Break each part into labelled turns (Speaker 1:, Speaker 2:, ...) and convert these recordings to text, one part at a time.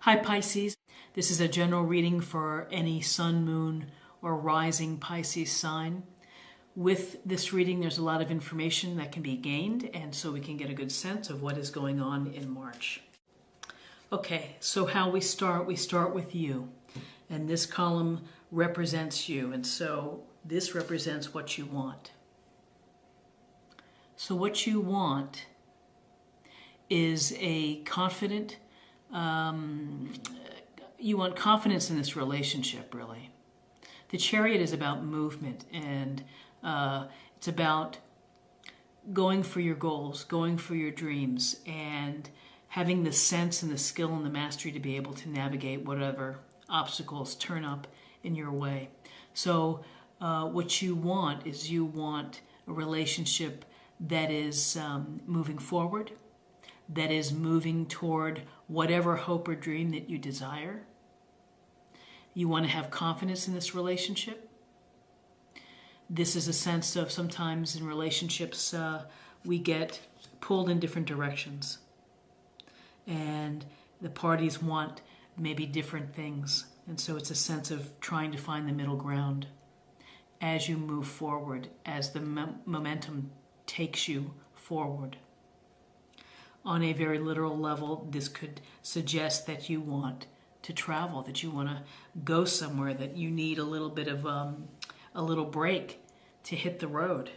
Speaker 1: Hi Pisces, this is a general reading for any sun, moon, or rising Pisces sign. With this reading, there's a lot of information that can be gained, and so we can get a good sense of what is going on in March. Okay, so how we start with you, and this column represents you, and so this represents what you want. So what you want is a confident, you want confidence in this relationship, really. The Chariot is about movement, and it's about going for your goals, going for your dreams, and having the sense and the skill and the mastery to be able to navigate whatever obstacles turn up in your way. So what you want is you want a relationship that is moving forward, that is moving toward whatever hope or dream that you desire. You want to have confidence in this relationship. This is a sense of sometimes in relationships we get pulled in different directions. And the parties want maybe different things. And so it's a sense of trying to find the middle ground as you move forward, as the momentum takes you forward. On a very literal level, this could suggest that you want to travel, that you want to go somewhere, that you need a little bit of a little break to hit the road.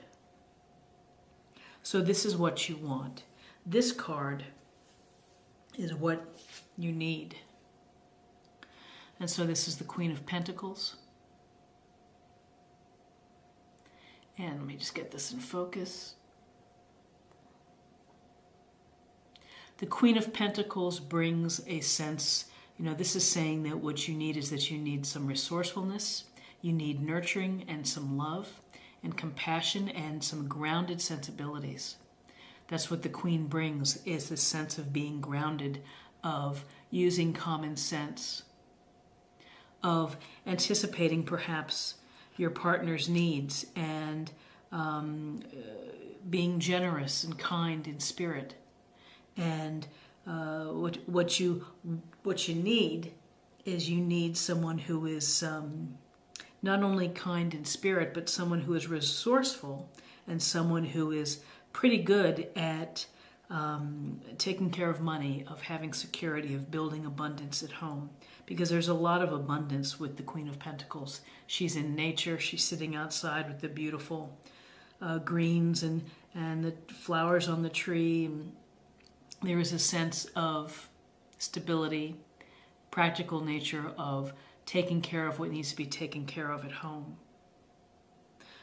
Speaker 1: So this is what you want. This card is what you need. And so this is the Queen of Pentacles. And let me just get this in focus. The Queen of Pentacles brings a sense, this is saying that what you need is that you need some resourcefulness, you need nurturing and some love and compassion and some grounded sensibilities. That's what the Queen brings, is the sense of being grounded, of using common sense, of anticipating perhaps your partner's needs and being generous and kind in spirit. And what you need is you need someone who is not only kind in spirit, but someone who is resourceful and someone who is pretty good at taking care of money, of having security, of building abundance at home. Because there's a lot of abundance with the Queen of Pentacles. She's in nature. She's sitting outside with the beautiful greens and the flowers on the tree. And there is a sense of stability, practical nature of taking care of what needs to be taken care of at home.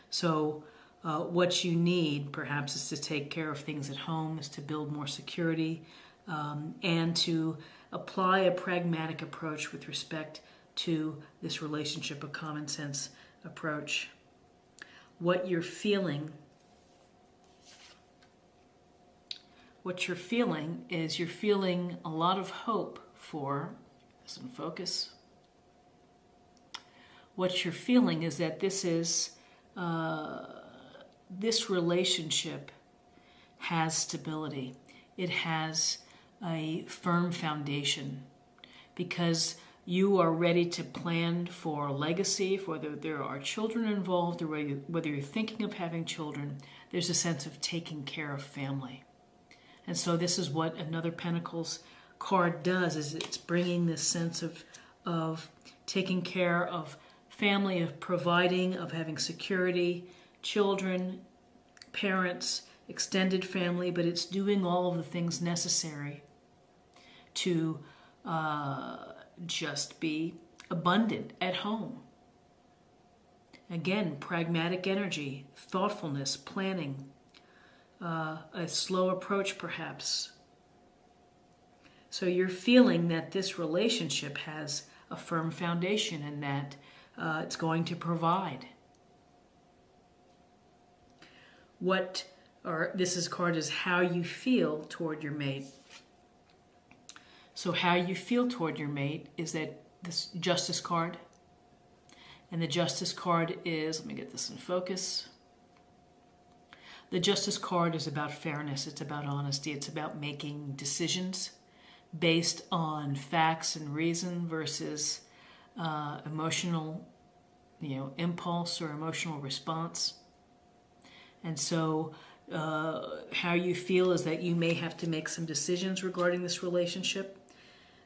Speaker 1: So what you need perhaps is to take care of things at home, is to build more security, and to apply a pragmatic approach with respect to this relationship, a common sense approach. What you're feeling is you're feeling a lot of hope for, this in focus. What you're feeling is that this relationship has stability. It has a firm foundation because you are ready to plan for legacy, for whether there are children involved or whether you're thinking of having children. There's a sense of taking care of family. And so this is what another Pentacles card does, is it's bringing this sense of taking care of family, of providing, of having security, children, parents, extended family, but it's doing all of the things necessary to just be abundant at home. Again, pragmatic energy, thoughtfulness, planning, a slow approach perhaps. So you're feeling that this relationship has a firm foundation and that it's going to provide. This card is how you feel toward your mate. So how you feel toward your mate is that this Justice card. And the Justice card is, let me get this in focus. The Justice card is about fairness, it's about honesty, it's about making decisions based on facts and reason versus emotional, impulse or emotional response. And so how you feel is that you may have to make some decisions regarding this relationship.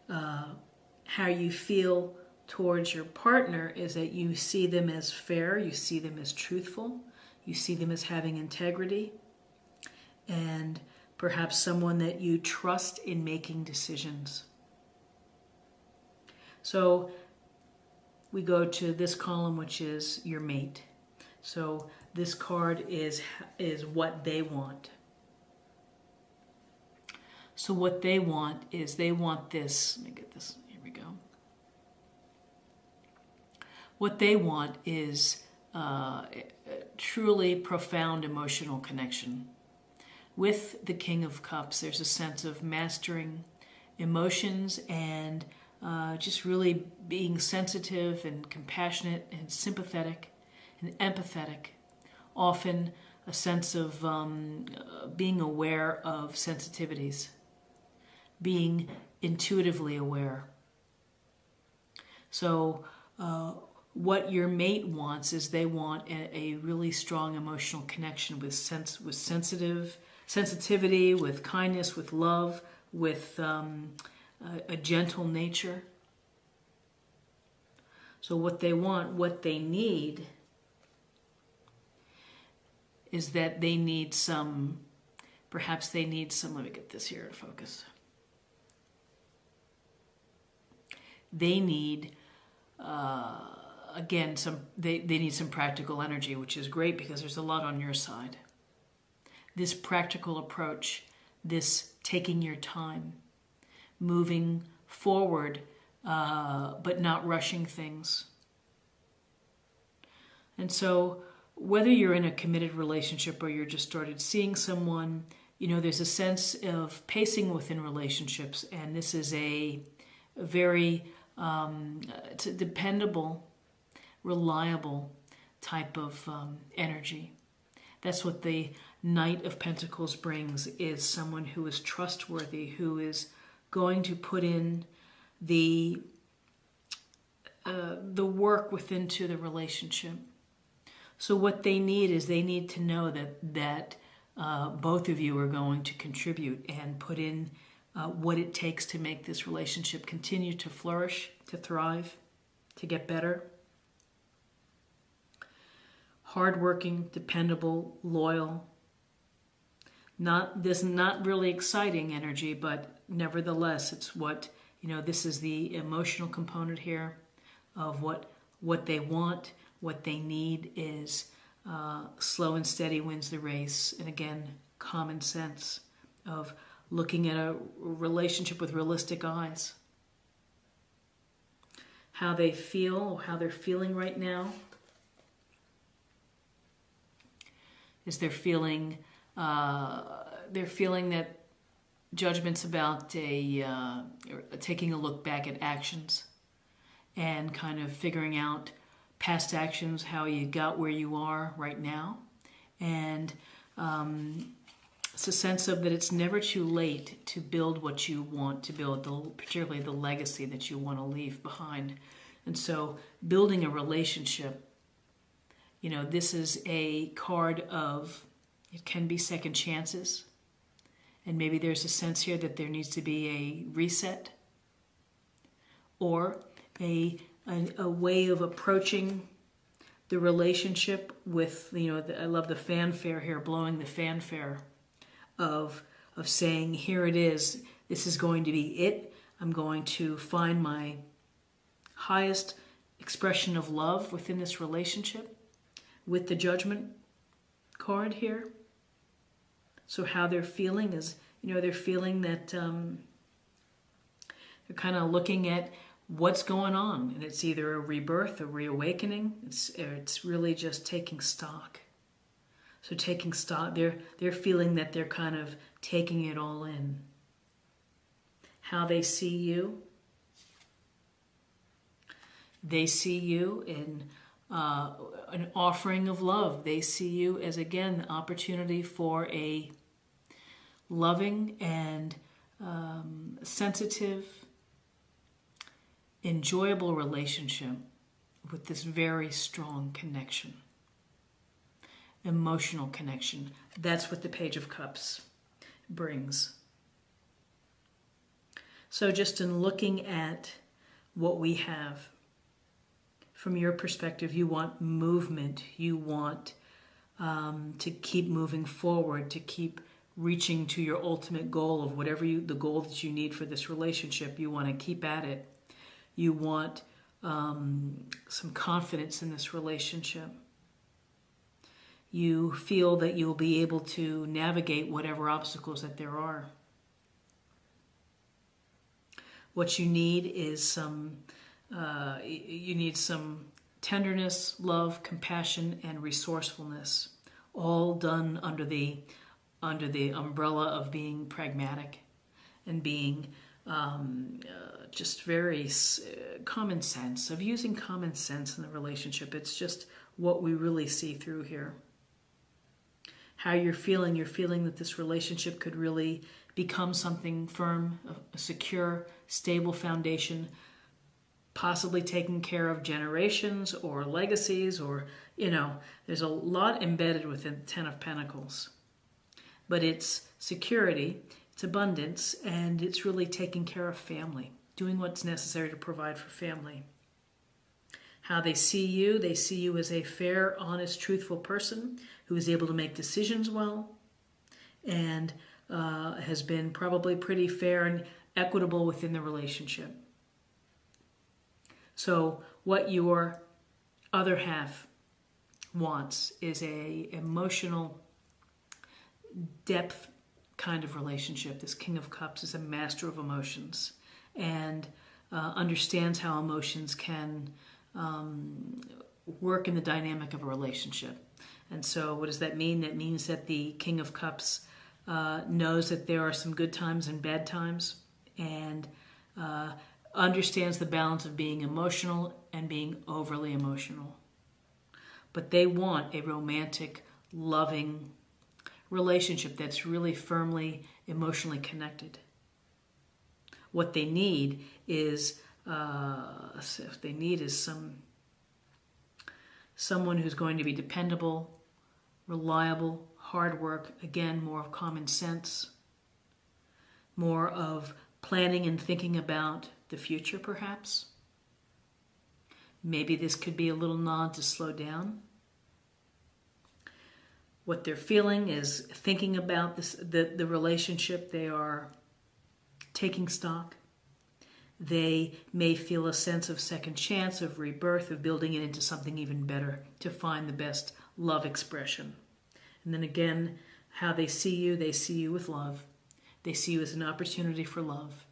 Speaker 1: How you feel towards your partner is that you see them as fair, you see them as truthful, you see them as having integrity, and perhaps someone that you trust in making decisions. So we go to this column, which is your mate. So this card is what they want. So what they want is they want this. Let me get this. Here we go. What they want is truly profound emotional connection. With the King of Cups, there's a sense of mastering emotions and just really being sensitive and compassionate and sympathetic and empathetic. Often a sense of being aware of sensitivities, being intuitively aware. So what your mate wants is they want a really strong emotional connection with sensitivity, with kindness, with love, with a gentle nature. So what they want, what they need, is that they need some, let me get this here to focus. They need, they need some practical energy, which is great because there's a lot on your side. This practical approach, this taking your time, moving forward, but not rushing things. And so whether you're in a committed relationship or you're just started seeing someone, there's a sense of pacing within relationships, and this is a very it's a dependable, reliable type of energy. That's what the Knight of Pentacles brings, is someone who is trustworthy, who is going to put in the work within to the relationship. So what they need is they need to know that both of you are going to contribute and put in what it takes to make this relationship continue to flourish, to thrive, to get better. Hardworking, dependable, loyal. Not really exciting energy, but nevertheless, it's what, this is the emotional component here of what they want. What they need is slow and steady wins the race. And again, common sense of looking at a relationship with realistic eyes. How they feel, how they're feeling right now. Is they're feeling that judgment's about taking a look back at actions and kind of figuring out past actions, how you got where you are right now. And it's a sense of that it's never too late to build what you want to build, particularly the legacy that you want to leave behind. And so building a relationship, this is a card of, it can be second chances. And maybe there's a sense here that there needs to be a reset or a way of approaching the relationship with, I love the fanfare here, blowing the fanfare of saying, here it is, this is going to be it. I'm going to find my highest expression of love within this relationship with the Judgment card here. So how they're feeling is, they're feeling that they're kind of looking at what's going on, and it's either a rebirth, a reawakening. It's really just taking stock. So taking stock, they're feeling that they're kind of taking it all in. How they see you. They see you in an offering of love. They see you as, again, the opportunity for a loving and sensitive, enjoyable relationship with this very strong connection, emotional connection. That's what the Page of Cups brings. So just in looking at what we have, from your perspective, you want movement, you want to keep moving forward, to keep reaching to your ultimate goal of whatever the goal that you need for this relationship. You want to keep at it. You want some confidence in this relationship. You feel that you'll be able to navigate whatever obstacles that there are. What you need is some tenderness, love, compassion, and resourcefulness, all done under the umbrella of being pragmatic and being just very common sense, of using common sense in the relationship. It's just what we really see through here. How you're feeling that this relationship could really become something firm, a secure, stable foundation, possibly taking care of generations or legacies, or, there's a lot embedded within the Ten of Pentacles. But it's security, it's abundance, and it's really taking care of family, doing what's necessary to provide for family. How they see you as a fair, honest, truthful person who is able to make decisions well, and has been probably pretty fair and equitable within the relationship. So what your other half wants is a emotional depth kind of relationship. This King of Cups is a master of emotions and understands how emotions can work in the dynamic of a relationship. And so what does that mean? That means that the King of Cups knows that there are some good times and bad times, and understands the balance of being emotional and being overly emotional. But they want a romantic, loving relationship that's really firmly emotionally connected. What they need is someone who's going to be dependable, reliable, hard work, again, more of common sense, more of planning and thinking about the future, perhaps. Maybe this could be a little nod to slow down. What they're feeling is thinking about the relationship. They are taking stock. They may feel a sense of second chance, of rebirth, of building it into something even better, to find the best love expression. And then again, how they see you with love. They see you as an opportunity for love.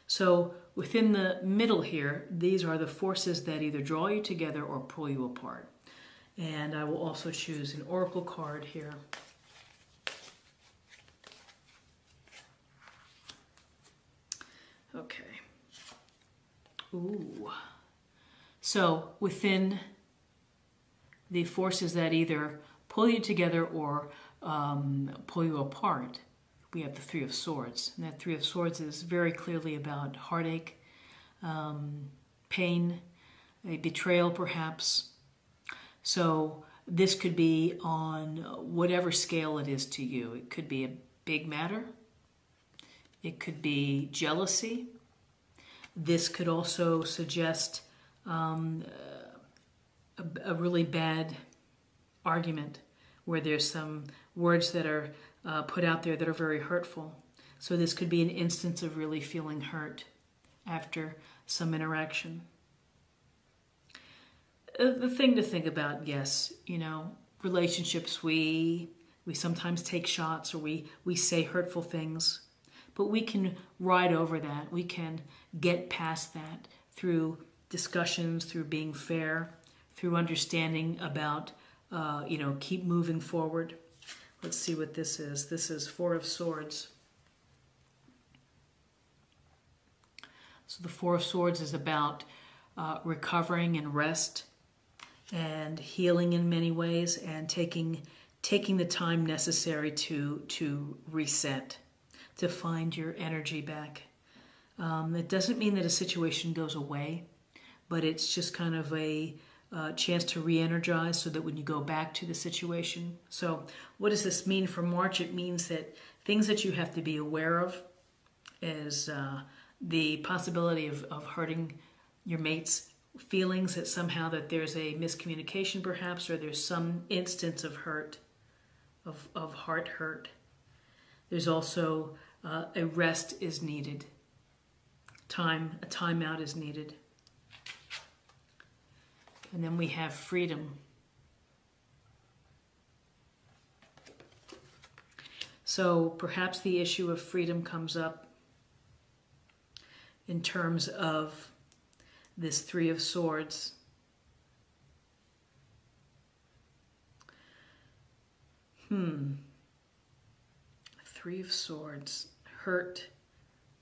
Speaker 1: So within the middle here, these are the forces that either draw you together or pull you apart. And I will also choose an oracle card here. Okay. Ooh. So within the forces that either pull you together or pull you apart, we have the Three of Swords. And that Three of Swords is very clearly about heartache, pain, a betrayal perhaps. So this could be on whatever scale it is to you. It could be a big matter. It could be jealousy. This could also suggest a really bad argument where there's some words that are put out there that are very hurtful. So this could be an instance of really feeling hurt after some interaction. The thing to think about, yes, relationships, we sometimes take shots or we say hurtful things, but we can ride over that. We can get past that through discussions, through being fair, through understanding about, keep moving forward. Let's see what this is. This is Four of Swords. So the Four of Swords is about recovering and rest and healing in many ways, and taking the time necessary to reset, to find your energy back. It doesn't mean that a situation goes away, but it's just kind of a chance to re-energize so that when you go back to the situation. So what does this mean for March? It means that things that you have to be aware of is the possibility of hurting your mate's feelings, that somehow that there's a miscommunication perhaps, or there's some instance of hurt, of heart hurt. There's also a rest is needed. A timeout is needed. And then we have freedom. So perhaps the issue of freedom comes up in terms of this Three of Swords. Three of Swords. Hurt,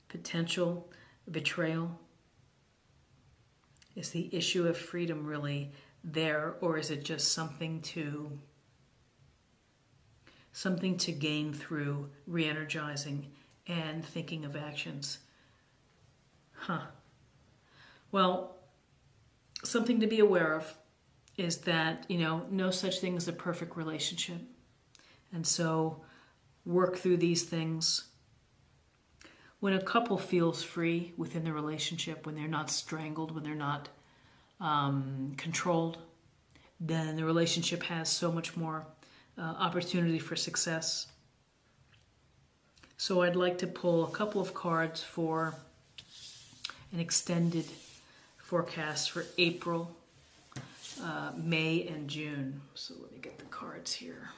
Speaker 1: potential, betrayal. Is the issue of freedom really there, or is it just something to gain through re-energizing and thinking of actions? Well, something to be aware of is that, no such thing as a perfect relationship. And so work through these things. When a couple feels free within the relationship, when they're not strangled, when they're not controlled, then the relationship has so much more opportunity for success. So I'd like to pull a couple of cards for an extended forecast for April, May, and June. So let me get the cards here.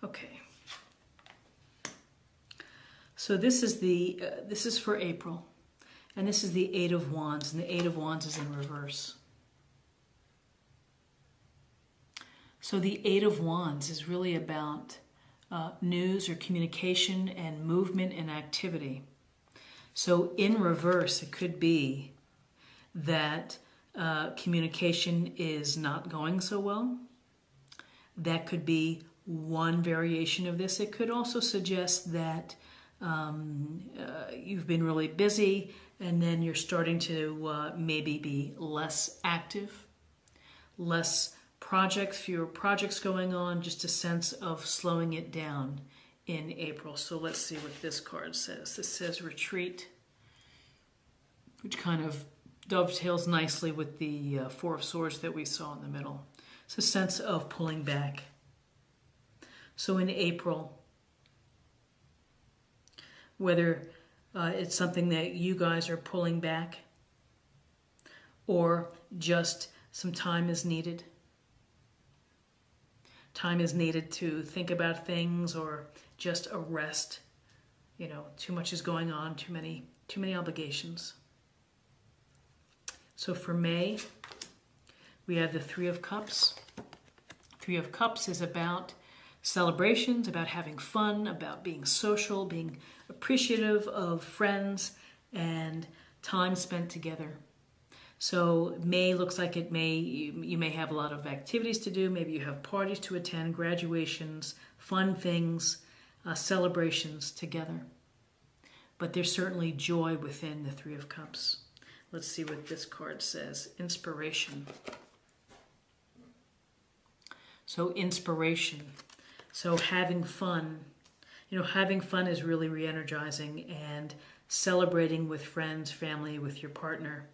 Speaker 1: Okay. So this is for April, and this is the Eight of Wands, and the Eight of Wands is in reverse. So the Eight of Wands is really about news or communication and movement and activity. So in reverse, it could be that communication is not going so well. That could be one variation of this. It could also suggest that you've been really busy and then you're starting to maybe be less active, less projects, fewer projects going on, just a sense of slowing it down in April. So let's see what this card says. This says retreat, which kind of dovetails nicely with the Four of Swords that we saw in the middle. It's a sense of pulling back. So in April, whether it's something that you guys are pulling back or just some time is needed. Time is needed to think about things or just a rest. Too much is going on, too many obligations. So for May, we have the Three of Cups. Three of Cups is about celebrations, about having fun, about being social, being appreciative of friends, and time spent together. So May looks like you may have a lot of activities to do. Maybe you have parties to attend, graduations, fun things, celebrations together. But there's certainly joy within the Three of Cups. Let's see what this card says. Inspiration. So inspiration. So having fun. Having fun is really re-energizing, and celebrating with friends, family, with your partner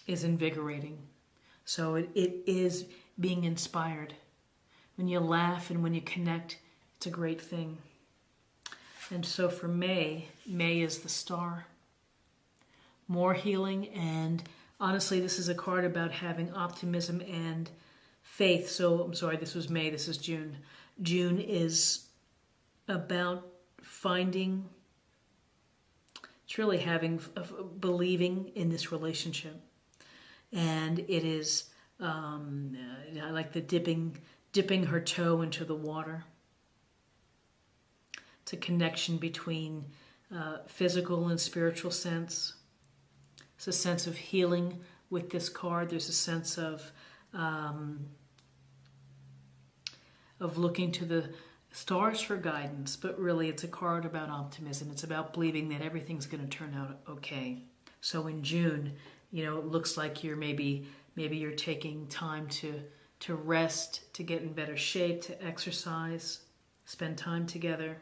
Speaker 1: is invigorating. So it is being inspired. When you laugh and when you connect, it's a great thing. And so for May, May is the star. More healing, and honestly, this is a card about having optimism and faith. So, I'm sorry, this was May, this is June. June is about finding, it's really having, believing in this relationship. And it is, I like the dipping her toe into the water. It's a connection between physical and spiritual sense. It's a sense of healing with this card. There's a sense of looking to the stars for guidance, but really it's a card about optimism. It's about believing that everything's going to turn out okay. So in June, you know, it looks like you're maybe you're taking time to rest, to get in better shape, to exercise, spend time together.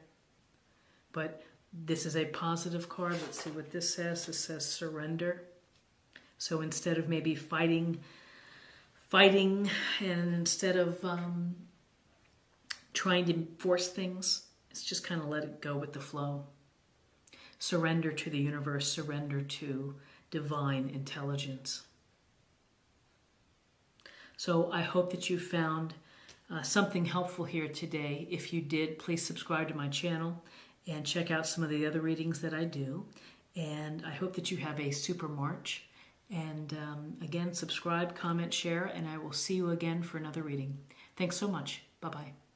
Speaker 1: But this is a positive card. Let's see what this says. This says surrender. So instead of maybe fighting, and instead of trying to force things, it's just kind of let it go with the flow. Surrender to the universe, surrender to divine intelligence. So I hope that you found something helpful here today. If you did, please subscribe to my channel and check out some of the other readings that I do. And I hope that you have a super March. And again, subscribe, comment, share, and I will see you again for another reading. Thanks so much. Bye-bye.